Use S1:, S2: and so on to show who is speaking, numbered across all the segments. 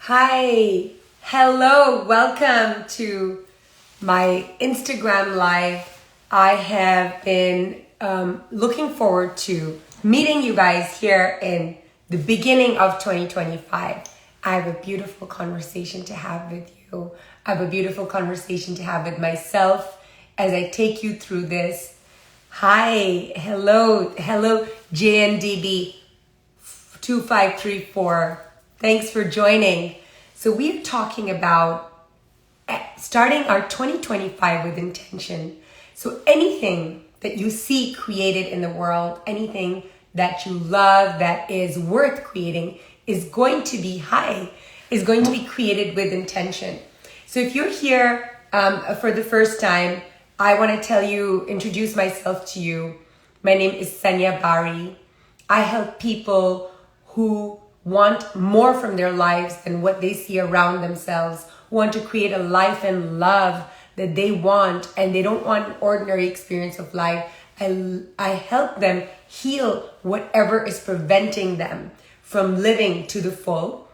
S1: Hi, hello, welcome to my Instagram live. I have been looking forward to meeting you guys here in the beginning of 2025. I have a beautiful conversation to have with you. I have a beautiful conversation to have with myself as I take you through this. Hi, hello, JNDB 2534. Thanks for joining. So we're talking about starting our 2025 with intention. So anything that you see created in the world, anything that you love that is worth creating is going to be created with intention. So if you're here for the first time, I want to introduce myself to you. My name is Sanya Bari. I help people who want more from their lives than what they see around themselves, want to create a life and love that they want, and they don't want an ordinary experience of life. I help them heal whatever is preventing them from living to the full.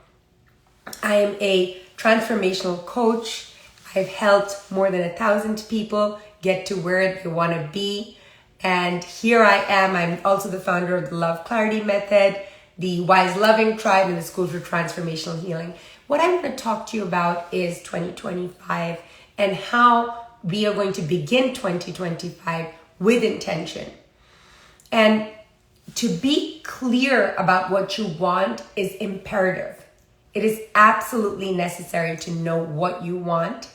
S1: I am a transformational coach. I've helped more than 1,000 people get to where they want to be. And here I am. I'm also the founder of the Love Clarity Method, the Wise Loving Tribe, and the School for Transformational Healing. What I'm going to talk to you about is 2025 and how we are going to begin 2025 with intention. And to be clear about what you want is imperative. It is absolutely necessary to know what you want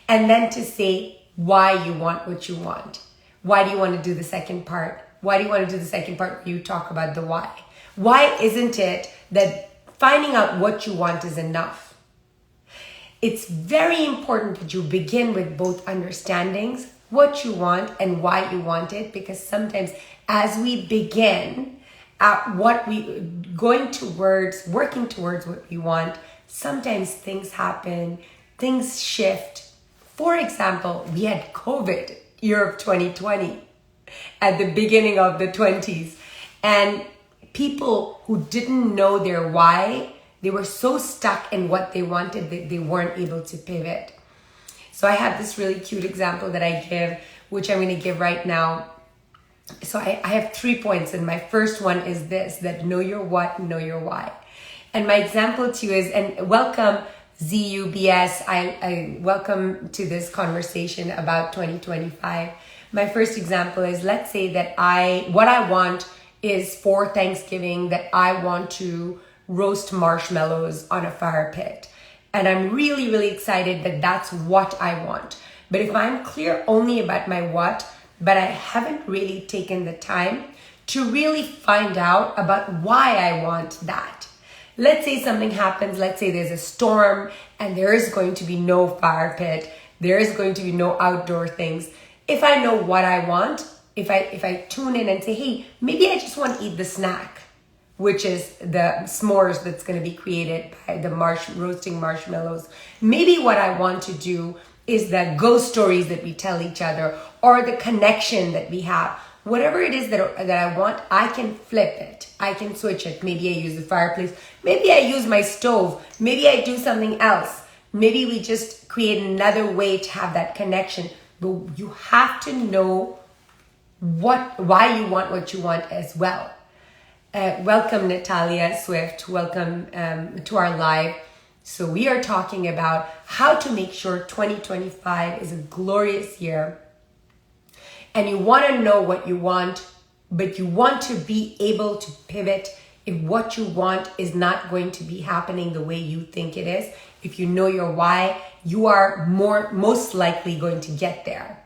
S1: and then to say why you want what you want. Why do you want to do the second part? Why do you want to do the second part where you talk about the why? Why isn't it that finding out what you want is enough? It's very important that you begin with both understandings, what you want and why you want it, because sometimes as we begin at working towards what we want, sometimes things happen, things shift. For example, we had COVID, year of 2020, at the beginning of the 20s, and people who didn't know their why, they were so stuck in what they wanted that they weren't able to pivot. So I have this really cute example that I give, which I'm going to give right now. So I have 3 points, and my first one is this, that know your what, know your why. And my example to you is, and welcome ZUBS, I welcome to this conversation about 2025. My first example is, let's say that what I want is for Thanksgiving that I want to roast marshmallows on a fire pit. And I'm really, really excited that that's what I want. But if I'm clear only about my what, but I haven't really taken the time to really find out about why I want that. Let's say something happens, let's say there's a storm and there is going to be no fire pit, there is going to be no outdoor things. If I know what I want, if I tune in and say, hey, maybe I just want to eat the snack, which is the s'mores that's going to be created by the roasting marshmallows. Maybe what I want to do is the ghost stories that we tell each other or the connection that we have. Whatever it is that I want, I can flip it. I can switch it. Maybe I use the fireplace. Maybe I use my stove. Maybe I do something else. Maybe we just create another way to have that connection. But you have to know why you want what you want as well. Welcome, Natalia Swift. Welcome to our live. So we are talking about how to make sure 2025 is a glorious year. And you want to know what you want, but you want to be able to pivot if what you want is not going to be happening the way you think it is. If you know your why, you are most likely going to get there.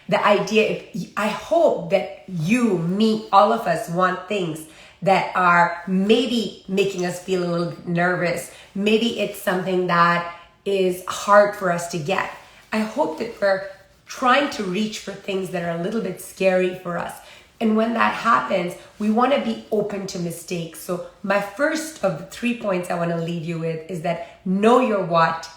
S1: The idea, I hope that you, me, all of us want things that are maybe making us feel a little bit nervous. Maybe it's something that is hard for us to get. I hope that we're trying to reach for things that are a little bit scary for us. And when that happens, we want to be open to mistakes. So my first of the 3 points I want to leave you with is that know your what.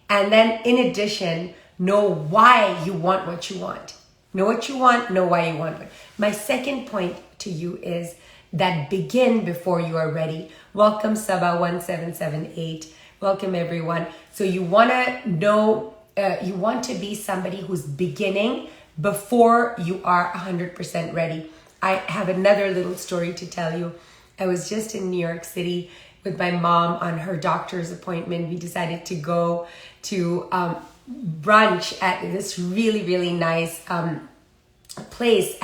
S1: And then in addition, know why you want what you want. Know what you want, know why you want it. My second point to you is that begin before you are ready. Welcome, Saba1778. Welcome, everyone. So you want to know, you want to be somebody who's beginning before you are 100% ready. I have another little story to tell you. I was just in New York City with my mom on her doctor's appointment. We decided to go to brunch at this really, really nice place,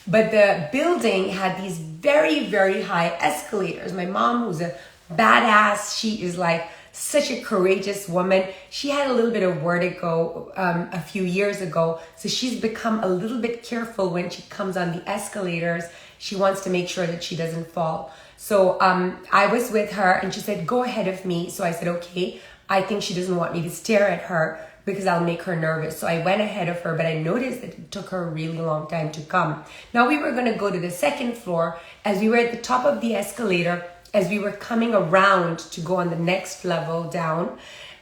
S1: but the building had these very, very high escalators. My mom, who's a badass, she is like such a courageous woman. She had a little bit of vertigo a few years ago, so she's become a little bit careful when she comes on the escalators. She wants to make sure that she doesn't fall. So I was with her and she said, go ahead of me. So I said, okay. I think she doesn't want me to stare at her because I'll make her nervous. So I went ahead of her, but I noticed that it took her a really long time to come. Now we were going to go to the second floor. As we were at the top of the escalator, as we were coming around to go on the next level down,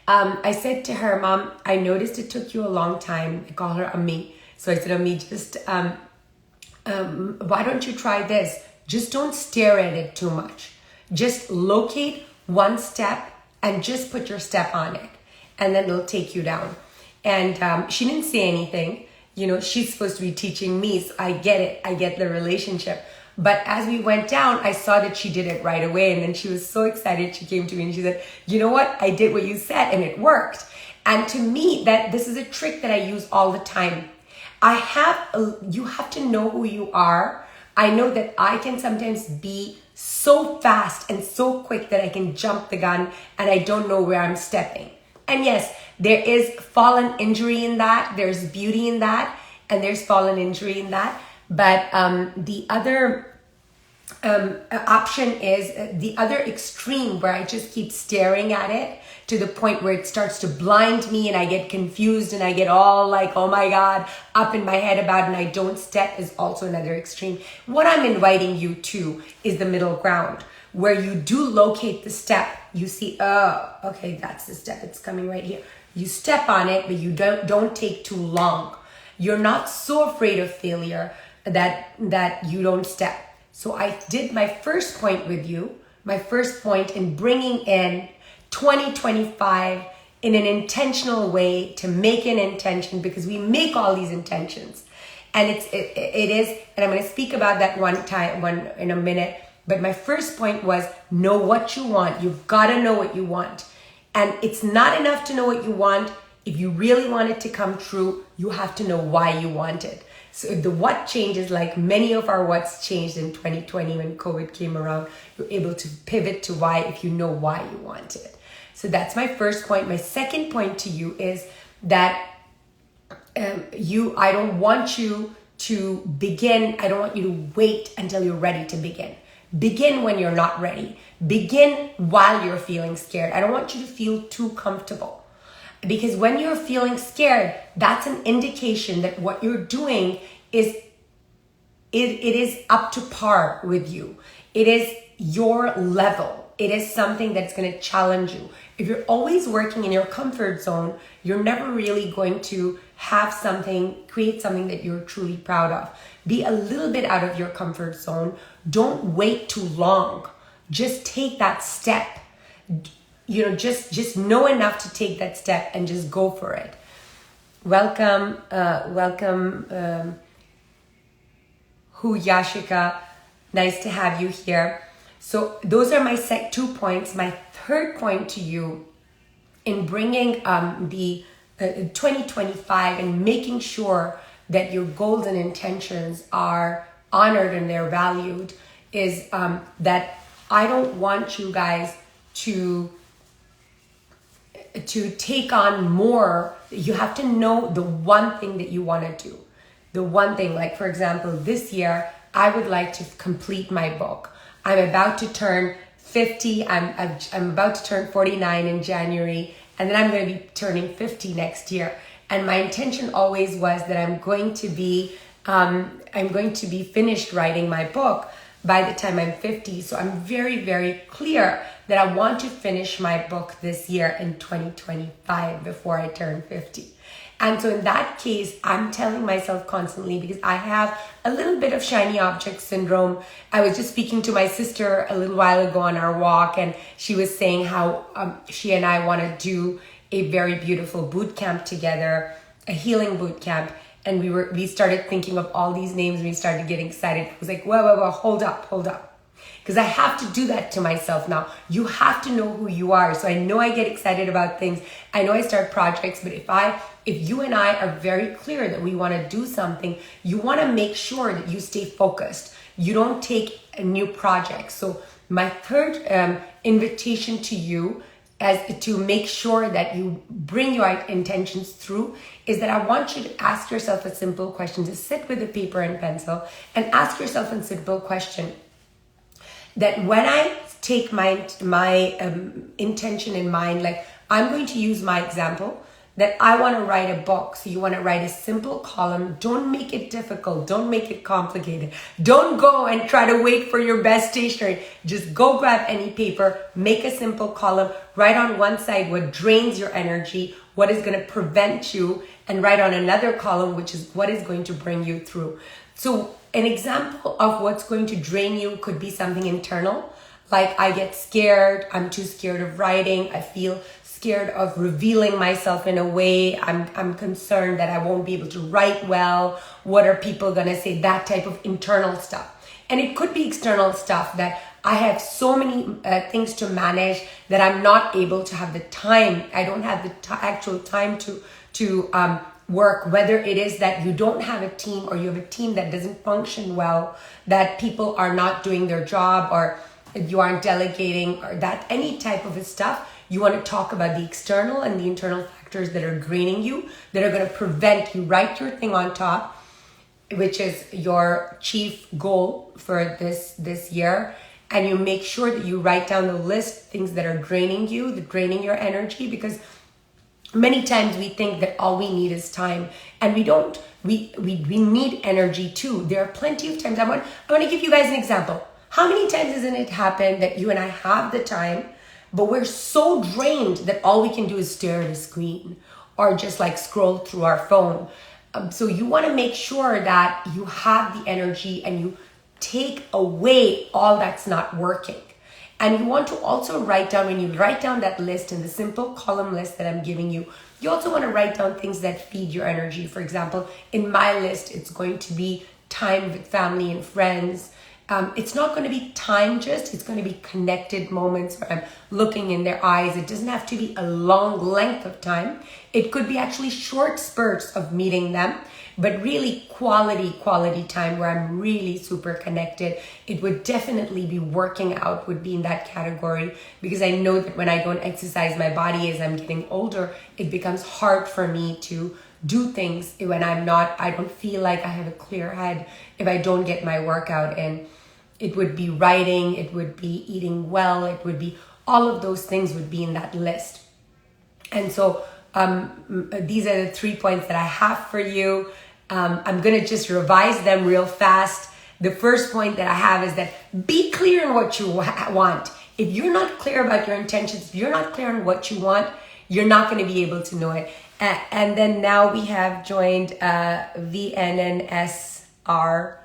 S1: I said to her, Mom, I noticed it took you a long time. I call her Ami. So I said, Ami, just, why don't you try this? Just don't stare at it too much. Just locate one step and just put your step on it. And then it'll take you down. And she didn't say anything. You know, she's supposed to be teaching me, so I get it. I get the relationship. But as we went down, I saw that she did it right away. And then she was so excited. She came to me and she said, you know what? I did what you said and it worked. And to me, that this is a trick that I use all the time. You have to know who you are. I know that I can sometimes be so fast and so quick that I can jump the gun and I don't know where I'm stepping. And yes, there is fallen injury in that. There's beauty in that. And there's fallen injury in that. But the other option is the other extreme where I just keep staring at it to the point where it starts to blind me and I get confused and I get all like, oh my God, up in my head about it and I don't step is also another extreme. What I'm inviting you to is the middle ground where you do locate the step. You see, oh, okay, that's the step. It's coming right here. You step on it, but you don't take too long. You're not so afraid of failure that you don't step. So I did my first point with you, my first point in bringing in 2025 in an intentional way to make an intention, because we make all these intentions. And it is, and I'm going to speak about that one in a minute. But my first point was know what you want. You've got to know what you want. And it's not enough to know what you want. If you really want it to come true, you have to know why you want it. So if the what changes, like many of our what's changed in 2020 when COVID came around, you're able to pivot to why if you know why you want it. So that's my first point. My second point to you is that I don't want you to begin. I don't want you to wait until you're ready to begin. Begin when you're not ready. Begin while you're feeling scared. I don't want you to feel too comfortable. Because when you're feeling scared, that's an indication that what you're doing is it is up to par with you. It is your level. It is something that's going to challenge you. If you're always working in your comfort zone, you're never really going to create something that you're truly proud of. Be a little bit out of your comfort zone. Don't wait too long. Just take that step. You know, just know enough to take that step and just go for it. Welcome, Hu Yashika. Nice to have you here. So those are my 2 points. My third point to you in bringing the 2025 and making sure that your goals and intentions are honored and they're valued is that I don't want you guys to take on more. You have to know the one thing that you want to do. The one thing, like for example, this year, I would like to complete my book. I'm about to turn 50. I'm about to turn 49 in January, and then I'm going to be turning 50 next year. And my intention always was that I'm going to be finished writing my book by the time I'm 50. So I'm very, very clear that I want to finish my book this year in 2025 before I turn 50. And so in that case, I'm telling myself constantly, because I have a little bit of shiny object syndrome. I was just speaking to my sister a little while ago on our walk, and she was saying how she and I want to do a very beautiful boot camp together, a healing boot camp. And we started thinking of all these names, and we started getting excited. I was like, whoa, hold up. Because I have to do that to myself now. You have to know who you are. So I know I get excited about things. I know I start projects, but if you and I are very clear that we want to do something, you want to make sure that you stay focused. You don't take a new project. So my third invitation to you, as to make sure that you bring your intentions through, is that I want you to ask yourself a simple question. Just sit with a paper and pencil and ask yourself a simple question. That when I take my intention in mind, like I'm going to use my example, that I want to write a book. So you want to write a simple column. Don't make it difficult. Don't make it complicated. Don't go and try to wait for your best stationery. Just go grab any paper, make a simple column, write on one side what drains your energy, what is going to prevent you, and write on another column, which is what is going to bring you through. So an example of what's going to drain you could be something internal, like I get scared, I'm too scared of writing, I feel scared of revealing myself in a way, I'm concerned that I won't be able to write well, what are people gonna say, that type of internal stuff. And it could be external stuff, that I have so many things to manage that I'm not able to have the time, I don't have the actual time to work, whether it is that you don't have a team, or you have a team that doesn't function well, that people are not doing their job, or you aren't delegating, or that any type of stuff. You want to talk about the external and the internal factors that are draining you, that are going to prevent you. Write your thing on top, which is your chief goal for this year, and you make sure that you write down the list, things that are draining you, that draining your energy, because many times we think that all we need is time, and we don't. We need energy too. There are plenty of times. I want to give you guys an example. How many times hasn't it happened that you and I have the time, but we're so drained that all we can do is stare at a screen, or just like scroll through our phone? So you want to make sure that you have the energy, and you take away all that's not working. And you want to also write down, when you write down that list in the simple column list that I'm giving you, you also want to write down things that feed your energy. For example, in my list, it's going to be time with family and friends. It's not going to be time it's going to be connected moments where I'm looking in their eyes. It doesn't have to be a long length of time. It could be actually short spurts of meeting them, but really quality time where I'm really super connected. It would definitely be working out, would be in that category, because I know that when I don't exercise my body as I'm getting older, it becomes hard for me to do things when I don't feel like I have a clear head if I don't get my workout in. It would be writing, it would be eating well, it would be all of those things would be in that list. And so these are the 3 points that I have for you. I'm going to just revise them real fast. The first point that I have is that be clear on what you want. If you're not clear about your intentions, if you're not clear on what you want, you're not going to be able to know it. And then now we have joined VNNSRODR.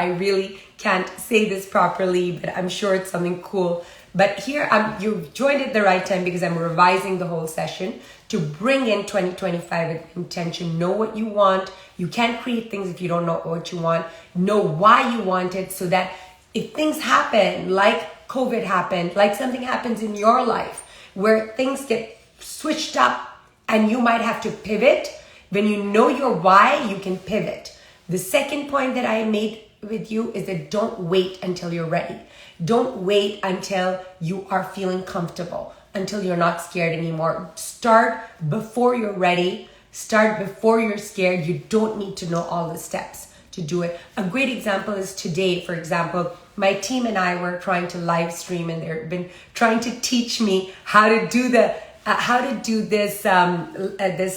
S1: I really can't say this properly, but I'm sure it's something cool. But here, you've joined at the right time, because I'm revising the whole session to bring in 2025 with intention. Know what you want. You can't create things if you don't know what you want. Know why you want it, so that if things happen, like COVID happened, like something happens in your life where things get switched up and you might have to pivot, when you know your why, you can pivot. The second point that I made with you is that don't wait until you're ready. Don't wait until you are feeling comfortable, until you're not scared anymore. Start before you're ready. Start before you're scared. You don't need to know all the steps to do it. A great example is today, for example, my team and I were trying to live stream, and they've been trying to teach me how to do this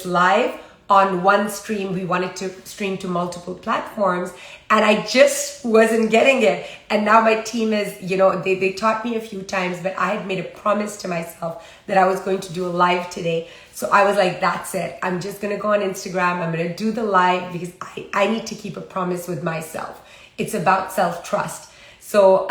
S1: live on one stream. We wanted to stream to multiple platforms, and I just wasn't getting it. And now my team is, they taught me a few times, but I had made a promise to myself that I was going to do a live today. So I was like, that's it. I'm just going to go on Instagram. I'm going to do the live because I need to keep a promise with myself. It's about self-trust. So,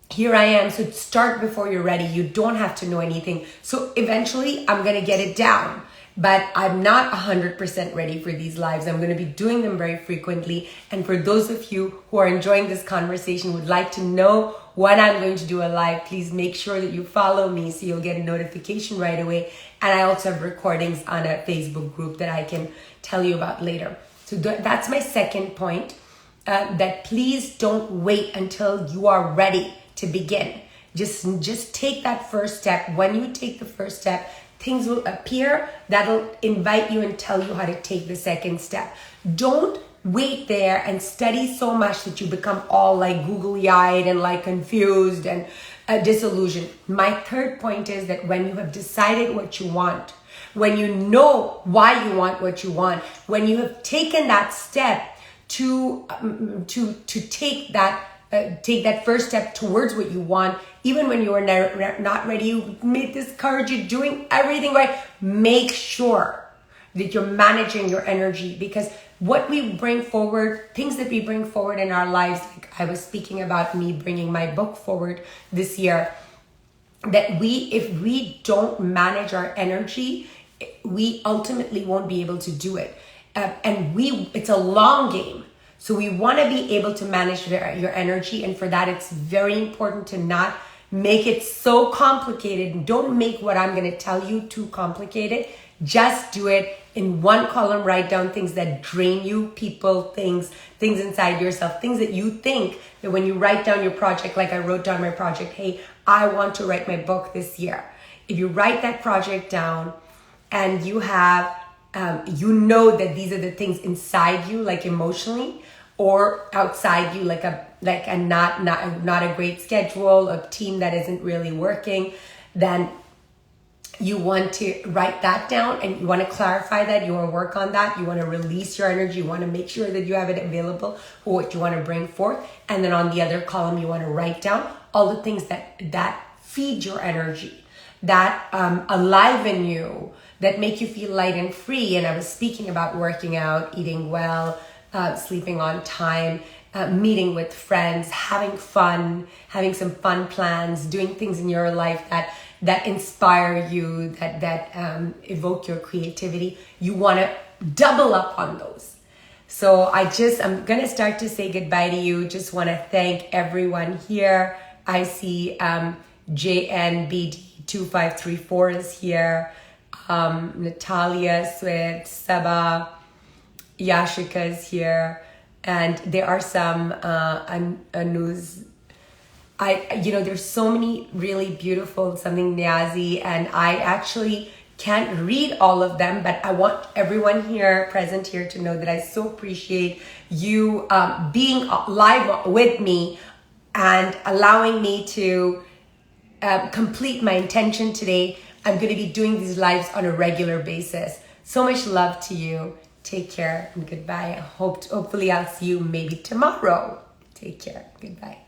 S1: here I am. So start before you're ready. You don't have to know anything. So eventually I'm going to get it down, but I'm not 100% ready for these lives. I'm going to be doing them very frequently. And for those of you who are enjoying this conversation, would like to know when I'm going to do a live, please make sure that you follow me so you'll get a notification right away. And I also have recordings on a Facebook group that I can tell you about later. So that's my second point, that please don't wait until you are ready to begin. Just take that first step. When you take the first step, things will appear that'll invite you and tell you how to take the second step. Don't wait there and study so much that you become all like googly-eyed and like confused and disillusioned. My third point is that when you have decided what you want, when you know why you want what you want, when you have taken that step to take that first step towards what you want, even when you are not ready, you made this courage, you're doing everything right. Make sure that you're managing your energy, because what we bring forward, things that we bring forward in our lives, like I was speaking about me bringing my book forward this year, that if we don't manage our energy, we ultimately won't be able to do it. It's a long game. So we want to be able to manage your energy. And for that, it's very important to not make it so complicated. Don't make what I'm going to tell you too complicated. Just do it in one column. Write down things that drain you, people, things inside yourself, things that you think that when you write down your project, like I wrote down my project, hey, I want to write my book this year. If you write that project down and you have, that these are the things inside you, like emotionally, or outside you, like a not a great schedule, a team that isn't really working, then you want to write that down and you want to clarify that, you want to work on that, you want to release your energy, you want to make sure that you have it available for what you want to bring forth. And then on the other column, you want to write down all the things that feed your energy, that enliven you, that make you feel light and free. And I was speaking about working out, eating well, sleeping on time, meeting with friends, having fun, having some fun plans, doing things in your life that inspire you, that evoke your creativity. You want to double up on those. So I'm going to start to say goodbye to you. Just want to thank everyone here. I see JNBD2534 is here. Natalia, Swift, Saba, Yashika is here, and there are some Anuz. There's so many really beautiful, something Niazi, and I actually can't read all of them, but I want everyone present here to know that I so appreciate you being live with me and allowing me to complete my intention today. I'm going to be doing these lives on a regular basis. So much love to you. Take care and goodbye. Hopefully I'll see you maybe tomorrow. Take care. Goodbye.